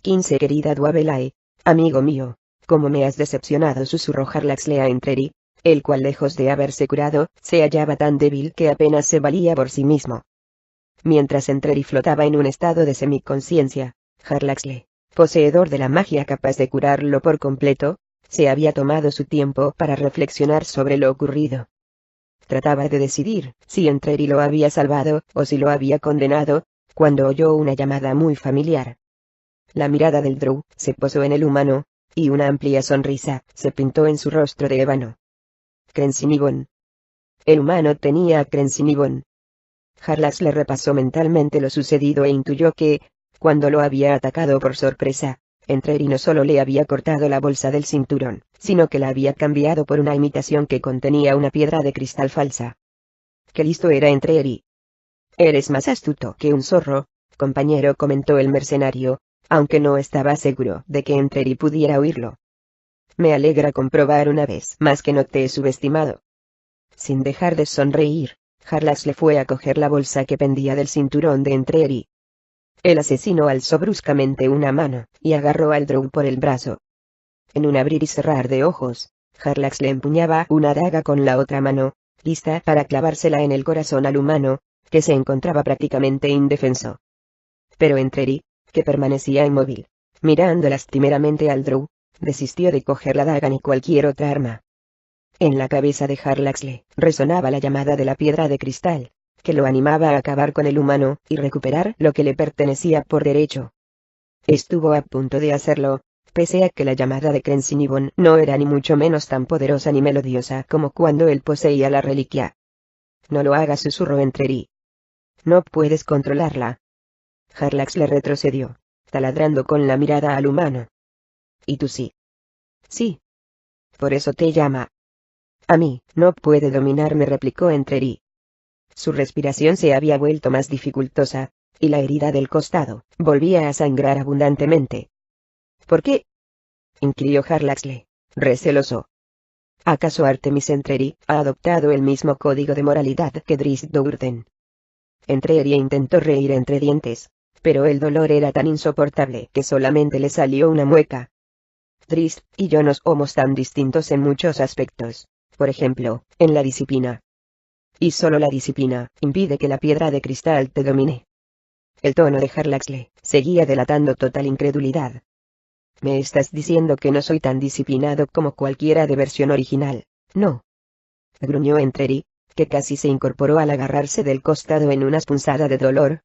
15 Querida Duabelae, amigo mío, cómo me has decepcionado, susurró Harlaxle a Entreri, el cual lejos de haberse curado, se hallaba tan débil que apenas se valía por sí mismo. Mientras Entreri flotaba en un estado de semiconciencia, Harlaxle, poseedor de la magia capaz de curarlo por completo, se había tomado su tiempo para reflexionar sobre lo ocurrido. Trataba de decidir si Entreri lo había salvado o si lo había condenado, cuando oyó una llamada muy familiar. La mirada del Drow se posó en el humano, y una amplia sonrisa se pintó en su rostro de ébano. Crensinibon. El humano tenía a Crensinibon. Harlaxle repasó mentalmente lo sucedido e intuyó que, cuando lo había atacado por sorpresa, Entreri no solo le había cortado la bolsa del cinturón, sino que la había cambiado por una imitación que contenía una piedra de cristal falsa. ¡Qué listo era Entreri! Eres más astuto que un zorro, compañero, comentó el mercenario, aunque no estaba seguro de que Entreri pudiera oírlo. Me alegra comprobar una vez más que no te he subestimado. Sin dejar de sonreír, Harlaxle fue a coger la bolsa que pendía del cinturón de Entreri. El asesino alzó bruscamente una mano, y agarró al Drow por el brazo. En un abrir y cerrar de ojos, Harlaxle empuñaba una daga con la otra mano, lista para clavársela en el corazón al humano, que se encontraba prácticamente indefenso. Pero Entreri, que permanecía inmóvil, mirando lastimeramente al Drow, desistió de coger la daga ni cualquier otra arma. En la cabeza de Harlaxle resonaba la llamada de la piedra de cristal, que lo animaba a acabar con el humano y recuperar lo que le pertenecía por derecho. Estuvo a punto de hacerlo, pese a que la llamada de Crensinibon no era ni mucho menos tan poderosa ni melodiosa como cuando él poseía la reliquia. No lo hagas, susurró Entreri. No puedes controlarla. Harlaxle retrocedió, taladrando con la mirada al humano. ¿Y tú sí? Sí. Por eso te llama. A mí, no puede dominarme, replicó Entreri. Su respiración se había vuelto más dificultosa, y la herida del costado volvía a sangrar abundantemente. ¿Por qué?, inquirió Harlaxle, receloso. ¿Acaso Artemis Entreri ha adoptado el mismo código de moralidad que Drizzt Do'Urden? Entreri intentó reír entre dientes, pero el dolor era tan insoportable que solamente le salió una mueca. Drizzt y yo no somos tan distintos en muchos aspectos, por ejemplo, en la disciplina. Y solo la disciplina impide que la piedra de cristal te domine. El tono de Harlaxle seguía delatando total incredulidad. ¿Me estás diciendo que no soy tan disciplinado como cualquiera de versión original? No. Gruñó Entreri, que casi se incorporó al agarrarse del costado en una punzada de dolor.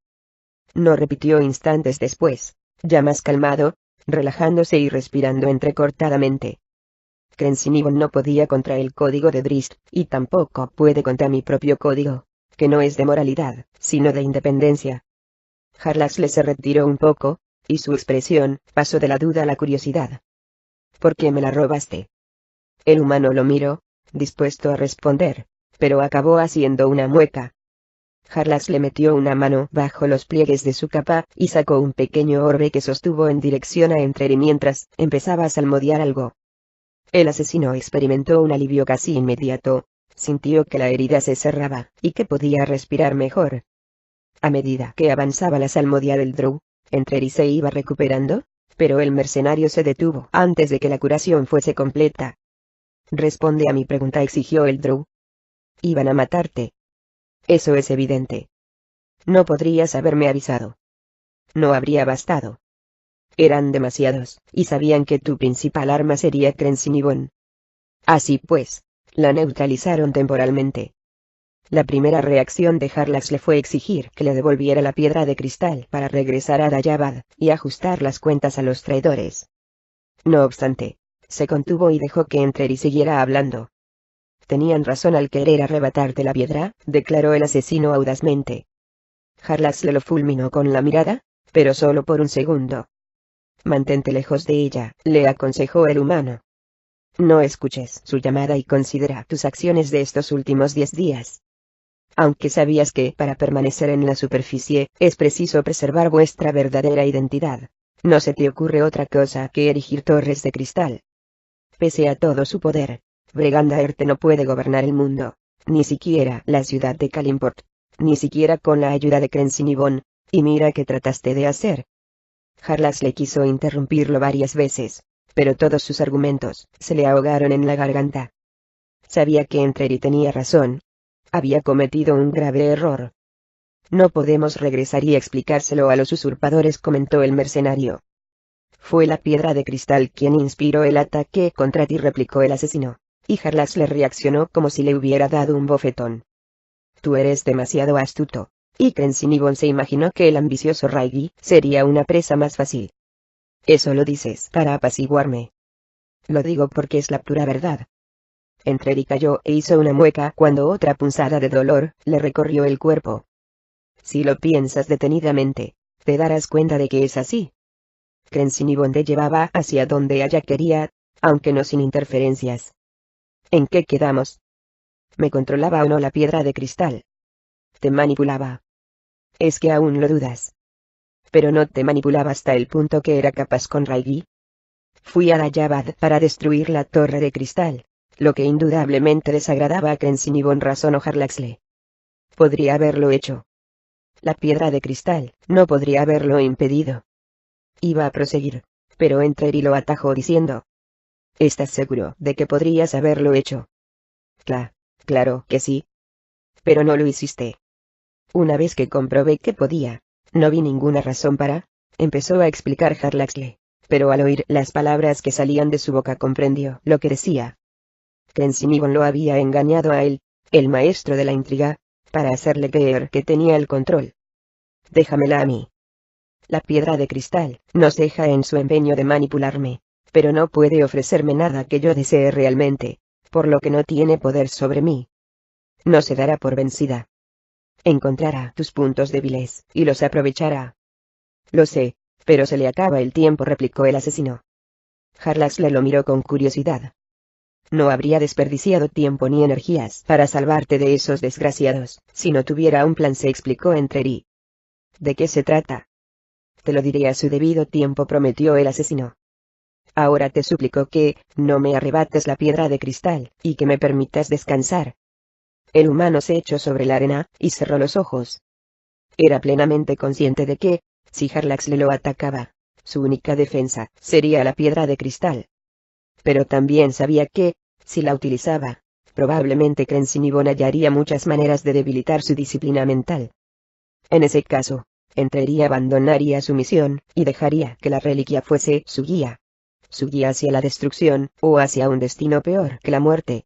No, repitió instantes después, ya más calmado, relajándose y respirando entrecortadamente. Crensinibon no podía contra el código de Drizzt, y tampoco puede contra mi propio código, que no es de moralidad, sino de independencia. Harlaxle se retiró un poco, y su expresión pasó de la duda a la curiosidad. ¿Por qué me la robaste? El humano lo miró, dispuesto a responder, pero acabó haciendo una mueca. Harlaxle metió una mano bajo los pliegues de su capa y sacó un pequeño orbe que sostuvo en dirección a Entreri mientras empezaba a salmodiar algo. El asesino experimentó un alivio casi inmediato, sintió que la herida se cerraba y que podía respirar mejor. A medida que avanzaba la salmodia del Drow, Entreri se iba recuperando, pero el mercenario se detuvo antes de que la curación fuese completa. Responde a mi pregunta, exigió el Drow. Iban a matarte. Eso es evidente. No podrías haberme avisado. No habría bastado. Eran demasiados, y sabían que tu principal arma sería Crensinibon. Así pues, la neutralizaron temporalmente. La primera reacción de Harlaxle fue exigir que le devolviera la piedra de cristal para regresar a Dayabad y ajustar las cuentas a los traidores. No obstante, se contuvo y dejó que Entreri siguiera hablando. Tenían razón al querer arrebatarte la piedra, declaró el asesino audazmente. Harlaxle lo fulminó con la mirada, pero solo por un segundo. Mantente lejos de ella, le aconsejó el humano. No escuches su llamada y considera tus acciones de estos últimos 10 días. Aunque sabías que para permanecer en la superficie es preciso preservar vuestra verdadera identidad, no se te ocurre otra cosa que erigir torres de cristal. Pese a todo su poder, Bregandaerte no puede gobernar el mundo, ni siquiera la ciudad de Kalimport, ni siquiera con la ayuda de Crensinibon, y mira qué trataste de hacer. Harlax le quiso interrumpirlo varias veces, pero todos sus argumentos se le ahogaron en la garganta. Sabía que Entreri tenía razón. Había cometido un grave error. No podemos regresar y explicárselo a los usurpadores, comentó el mercenario. Fue la piedra de cristal quien inspiró el ataque contra ti, replicó el asesino, y Harlax le reaccionó como si le hubiera dado un bofetón. Tú eres demasiado astuto. Y Crensinibon se imaginó que el ambicioso Raigi sería una presa más fácil. Eso lo dices para apaciguarme. Lo digo porque es la pura verdad. Entreri cayó e hizo una mueca cuando otra punzada de dolor le recorrió el cuerpo. Si lo piensas detenidamente, te darás cuenta de que es así. Crensinibon te llevaba hacia donde ella quería, aunque no sin interferencias. ¿En qué quedamos? ¿Me controlaba o no la piedra de cristal? Te manipulaba. Es que aún lo dudas. Pero no te manipulaba hasta el punto que era capaz con Raigi. Fui a Dayabad para destruir la torre de cristal, lo que indudablemente desagradaba a Crensinibon, razonó Harlaxle. Podría haberlo hecho. La piedra de cristal no podría haberlo impedido. Iba a proseguir, pero Entreri lo atajó diciendo. ¿Estás seguro de que podrías haberlo hecho? Claro que sí. Pero no lo hiciste. Una vez que comprobé que podía, no vi ninguna razón para, empezó a explicar Harlaxle, pero al oír las palabras que salían de su boca comprendió lo que decía. Crensinibon lo había engañado a él, el maestro de la intriga, para hacerle creer que tenía el control. Déjamela a mí. La piedra de cristal no ceja en su empeño de manipularme, pero no puede ofrecerme nada que yo desee realmente, por lo que no tiene poder sobre mí. No se dará por vencida. Encontrará tus puntos débiles, y los aprovechará. Lo sé, pero se le acaba el tiempo, replicó el asesino. Harlaxle lo miró con curiosidad. No habría desperdiciado tiempo ni energías para salvarte de esos desgraciados, si no tuviera un plan, se explicó Entreri. ¿De qué se trata? Te lo diré a su debido tiempo, prometió el asesino. Ahora te suplico que no me arrebates la piedra de cristal, y que me permitas descansar. El humano se echó sobre la arena, y cerró los ojos. Era plenamente consciente de que, si Harlaxle lo atacaba, su única defensa sería la piedra de cristal. Pero también sabía que, si la utilizaba, probablemente Crensinibon hallaría muchas maneras de debilitar su disciplina mental. En ese caso, Entreri abandonaría su misión, y dejaría que la reliquia fuese su guía hacia la destrucción, o hacia un destino peor que la muerte.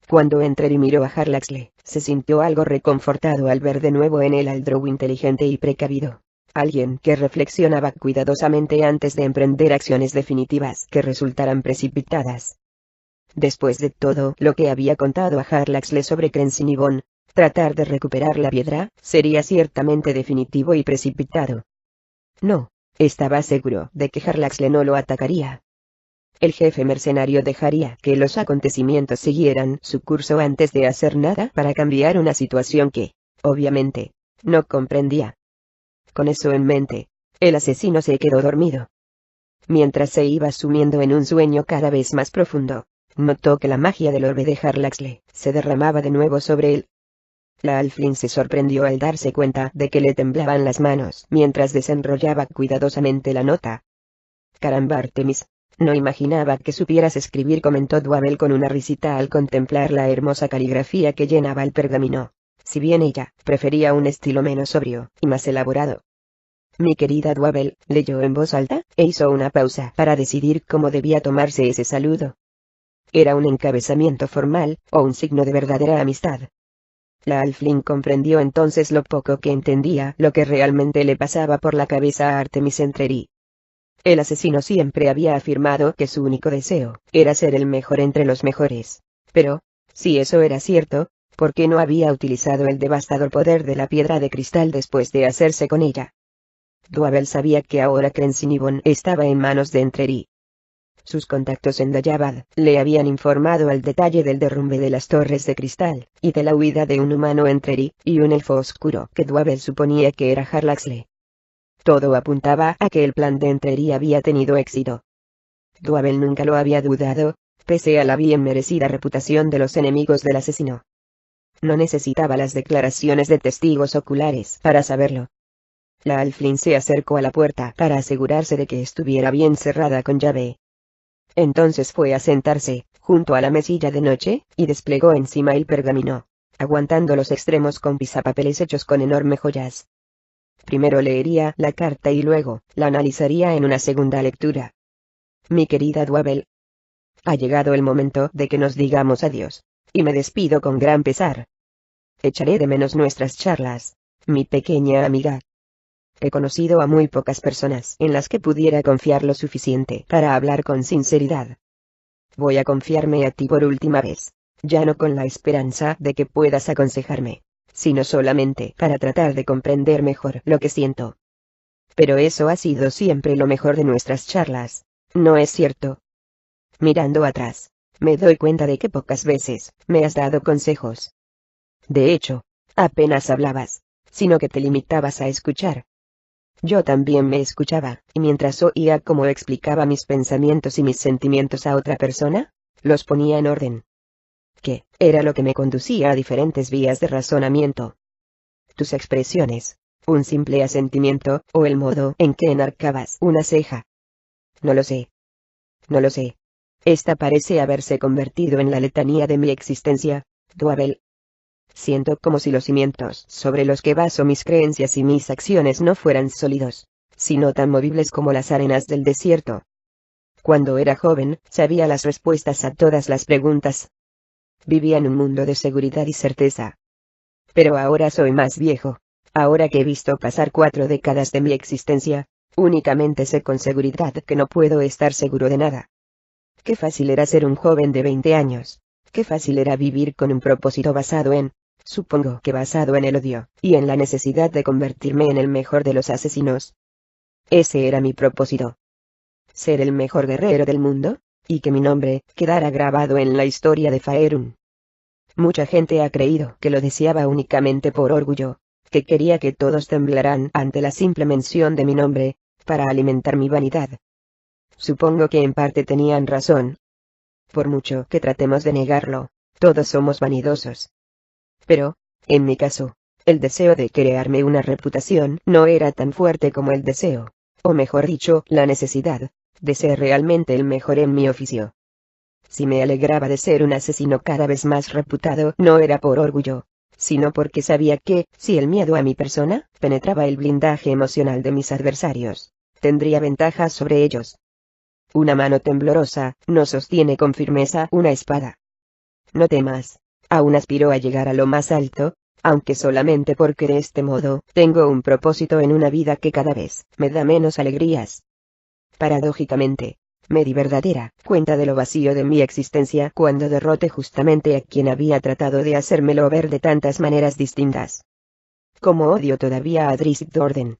Cuando Entreri miró a Harlaxle, se sintió algo reconfortado al ver de nuevo en él al Drow inteligente y precavido. Alguien que reflexionaba cuidadosamente antes de emprender acciones definitivas que resultaran precipitadas. Después de todo lo que había contado a Harlaxle sobre Crensinibon, tratar de recuperar la piedra sería ciertamente definitivo y precipitado. No, estaba seguro de que Harlaxle no lo atacaría. El jefe mercenario dejaría que los acontecimientos siguieran su curso antes de hacer nada para cambiar una situación que, obviamente, no comprendía. Con eso en mente, el asesino se quedó dormido. Mientras se iba sumiendo en un sueño cada vez más profundo, notó que la magia del orbe de Harlaxle se derramaba de nuevo sobre él. La Halfling se sorprendió al darse cuenta de que le temblaban las manos mientras desenrollaba cuidadosamente la nota. Caramba, Artemis, no imaginaba que supieras escribir, comentó Dwabel con una risita al contemplar la hermosa caligrafía que llenaba el pergamino, si bien ella prefería un estilo menos sobrio y más elaborado. Mi querida Dwabel, leyó en voz alta, e hizo una pausa para decidir cómo debía tomarse ese saludo. ¿Era un encabezamiento formal, o un signo de verdadera amistad? La Halfling comprendió entonces lo poco que entendía lo que realmente le pasaba por la cabeza a Artemis Entreri. El asesino siempre había afirmado que su único deseo era ser el mejor entre los mejores. Pero, si eso era cierto, ¿por qué no había utilizado el devastador poder de la piedra de cristal después de hacerse con ella? Dwabel sabía que ahora Crensinibon estaba en manos de Entreri. Sus contactos en Dayabad le habían informado al detalle del derrumbe de las torres de cristal, y de la huida de un humano Entreri, y un elfo oscuro que Dwabel suponía que era Harlaxle. Todo apuntaba a que el plan de Entreri había tenido éxito. Dwabel nunca lo había dudado, pese a la bien merecida reputación de los enemigos del asesino. No necesitaba las declaraciones de testigos oculares para saberlo. La Halfling se acercó a la puerta para asegurarse de que estuviera bien cerrada con llave. Entonces fue a sentarse, junto a la mesilla de noche, y desplegó encima el pergamino, aguantando los extremos con pisapapeles hechos con enormes joyas. Primero leería la carta y luego la analizaría en una segunda lectura. Mi querida Dwabel, ha llegado el momento de que nos digamos adiós, y me despido con gran pesar. Echaré de menos nuestras charlas, mi pequeña amiga. He conocido a muy pocas personas en las que pudiera confiar lo suficiente para hablar con sinceridad. Voy a confiarme a ti por última vez, ya no con la esperanza de que puedas aconsejarme, sino solamente para tratar de comprender mejor lo que siento. Pero eso ha sido siempre lo mejor de nuestras charlas, ¿no es cierto? Mirando atrás, me doy cuenta de que pocas veces me has dado consejos. De hecho, apenas hablabas, sino que te limitabas a escuchar. Yo también me escuchaba, y mientras oía cómo explicaba mis pensamientos y mis sentimientos a otra persona, los ponía en orden. Que era lo que me conducía a diferentes vías de razonamiento. Tus expresiones, un simple asentimiento, o el modo en que enarcabas una ceja. No lo sé. No lo sé. Esta parece haberse convertido en la letanía de mi existencia, Dwabel. Siento como si los cimientos sobre los que baso mis creencias y mis acciones no fueran sólidos, sino tan movibles como las arenas del desierto. Cuando era joven, sabía las respuestas a todas las preguntas. Vivía en un mundo de seguridad y certeza. Pero ahora soy más viejo. Ahora que he visto pasar 4 décadas de mi existencia, únicamente sé con seguridad que no puedo estar seguro de nada. Qué fácil era ser un joven de 20 años. Qué fácil era vivir con un propósito basado en, supongo que basado en el odio, y en la necesidad de convertirme en el mejor de los asesinos. Ese era mi propósito. Ser el mejor guerrero del mundo, y que mi nombre quedara grabado en la historia de Faerun. Mucha gente ha creído que lo deseaba únicamente por orgullo, que quería que todos temblaran ante la simple mención de mi nombre, para alimentar mi vanidad. Supongo que en parte tenían razón. Por mucho que tratemos de negarlo, todos somos vanidosos. Pero, en mi caso, el deseo de crearme una reputación no era tan fuerte como el deseo, o mejor dicho, la necesidad, de ser realmente el mejor en mi oficio. Si me alegraba de ser un asesino cada vez más reputado, no era por orgullo, sino porque sabía que, si el miedo a mi persona penetraba el blindaje emocional de mis adversarios, tendría ventajas sobre ellos. Una mano temblorosa no sostiene con firmeza una espada. No temas, aún aspiro a llegar a lo más alto, aunque solamente porque de este modo tengo un propósito en una vida que cada vez me da menos alegrías. Paradójicamente, me di verdadera cuenta de lo vacío de mi existencia cuando derroté justamente a quien había tratado de hacérmelo ver de tantas maneras distintas. Como odio todavía a Drizzt Do'Urden.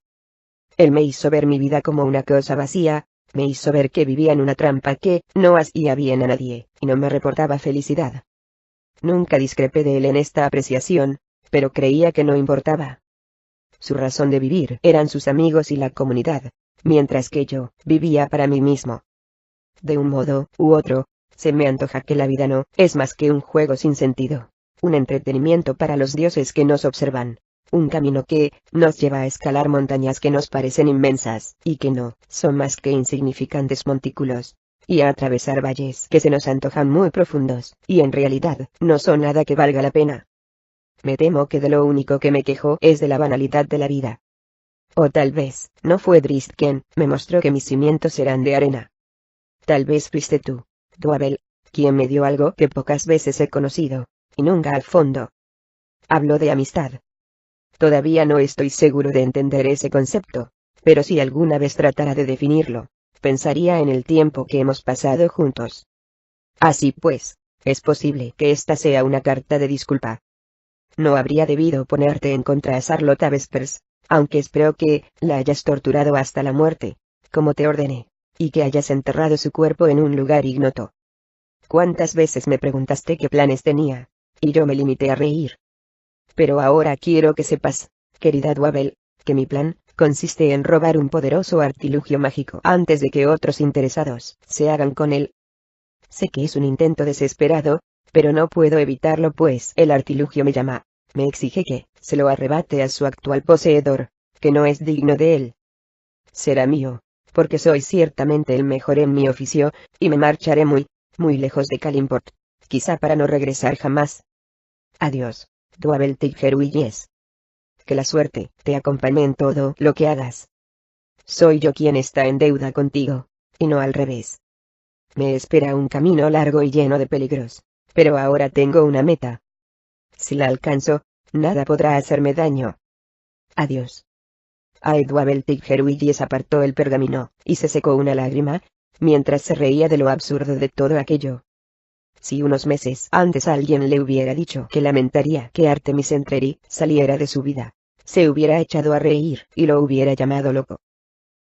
Él me hizo ver mi vida como una cosa vacía, me hizo ver que vivía en una trampa que no hacía bien a nadie, y no me reportaba felicidad. Nunca discrepé de él en esta apreciación, pero creía que no importaba. Su razón de vivir eran sus amigos y la comunidad, mientras que yo vivía para mí mismo. De un modo u otro, se me antoja que la vida no es más que un juego sin sentido, un entretenimiento para los dioses que nos observan, un camino que nos lleva a escalar montañas que nos parecen inmensas, y que no son más que insignificantes montículos, y a atravesar valles que se nos antojan muy profundos, y en realidad no son nada que valga la pena. Me temo que de lo único que me quejo es de la banalidad de la vida. O tal vez, no fue Drizzt quien me mostró que mis cimientos eran de arena. Tal vez fuiste tú, Dwabel, quien me dio algo que pocas veces he conocido, y nunca al fondo. Hablo de amistad. Todavía no estoy seguro de entender ese concepto, pero si alguna vez tratara de definirlo, pensaría en el tiempo que hemos pasado juntos. Así pues, es posible que esta sea una carta de disculpa. No habría debido ponerte en contra a Charlotta Vespers, aunque espero que la hayas torturado hasta la muerte, como te ordené, y que hayas enterrado su cuerpo en un lugar ignoto. ¿Cuántas veces me preguntaste qué planes tenía? Y yo me limité a reír. Pero ahora quiero que sepas, querida Dwabel, que mi plan consiste en robar un poderoso artilugio mágico antes de que otros interesados se hagan con él. Sé que es un intento desesperado, pero no puedo evitarlo pues el artilugio me llama, me exige que se lo arrebate a su actual poseedor, que no es digno de él. Será mío, porque soy ciertamente el mejor en mi oficio, y me marcharé muy, muy lejos de Kalimport, quizá para no regresar jamás. Adiós, Dwabel Tiggerwillies. Que la suerte te acompañe en todo lo que hagas. Soy yo quien está en deuda contigo, y no al revés. Me espera un camino largo y lleno de peligros, pero ahora tengo una meta. Si la alcanzo, nada podrá hacerme daño. Adiós. Dwabel Tiggerwillies apartó el pergamino, y se secó una lágrima, mientras se reía de lo absurdo de todo aquello. Si unos meses antes alguien le hubiera dicho que lamentaría que Artemis Entreri saliera de su vida, se hubiera echado a reír y lo hubiera llamado loco.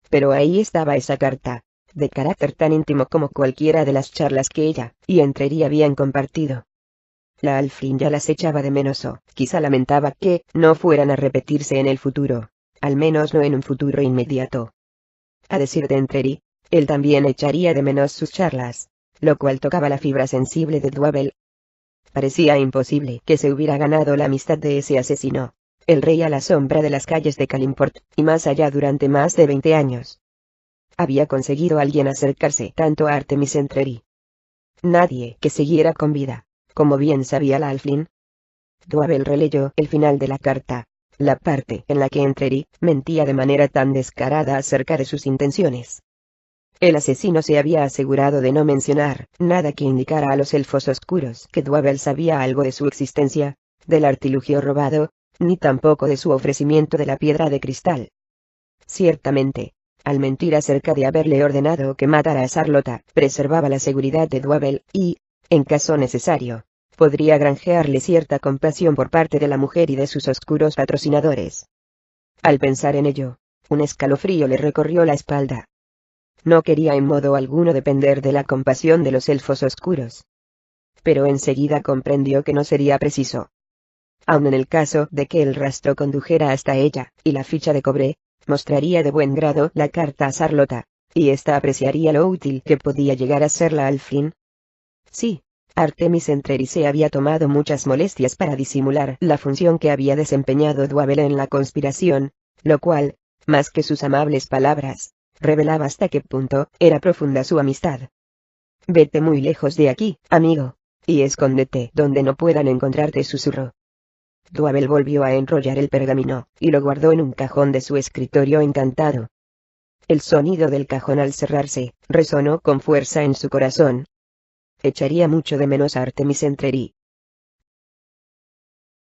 Pero ahí estaba esa carta, de carácter tan íntimo como cualquiera de las charlas que ella y Entreri habían compartido. La Alfrin ya las echaba de menos o quizá lamentaba que no fueran a repetirse en el futuro, al menos no en un futuro inmediato. A decir de Entreri, él también echaría de menos sus charlas, lo cual tocaba la fibra sensible de Dwabel. Parecía imposible que se hubiera ganado la amistad de ese asesino, el rey a la sombra de las calles de Kalimport, y más allá durante más de 20 años. Había conseguido alguien acercarse tanto a Artemis Entreri. Nadie que siguiera con vida, como bien sabía la Alflin. Dwabel releyó el final de la carta, la parte en la que Entreri mentía de manera tan descarada acerca de sus intenciones. El asesino se había asegurado de no mencionar nada que indicara a los elfos oscuros que Dwabel sabía algo de su existencia, del artilugio robado, ni tampoco de su ofrecimiento de la piedra de cristal. Ciertamente, al mentir acerca de haberle ordenado que matara a Sarlota, preservaba la seguridad de Dwabel y, en caso necesario, podría granjearle cierta compasión por parte de la mujer y de sus oscuros patrocinadores. Al pensar en ello, un escalofrío le recorrió la espalda. No quería en modo alguno depender de la compasión de los elfos oscuros. Pero enseguida comprendió que no sería preciso. Aun en el caso de que el rastro condujera hasta ella, y la ficha de cobre, mostraría de buen grado la carta a Sarlota, y ésta apreciaría lo útil que podía llegar a serla al fin. Sí, Artemis Entreri se había tomado muchas molestias para disimular la función que había desempeñado Dwabel en la conspiración, lo cual, más que sus amables palabras, revelaba hasta qué punto era profunda su amistad. Vete muy lejos de aquí, amigo, y escóndete donde no puedan encontrarte, susurró. Dwabel volvió a enrollar el pergamino, y lo guardó en un cajón de su escritorio encantado. El sonido del cajón al cerrarse, resonó con fuerza en su corazón. Echaría mucho de menos a Artemis Entreri,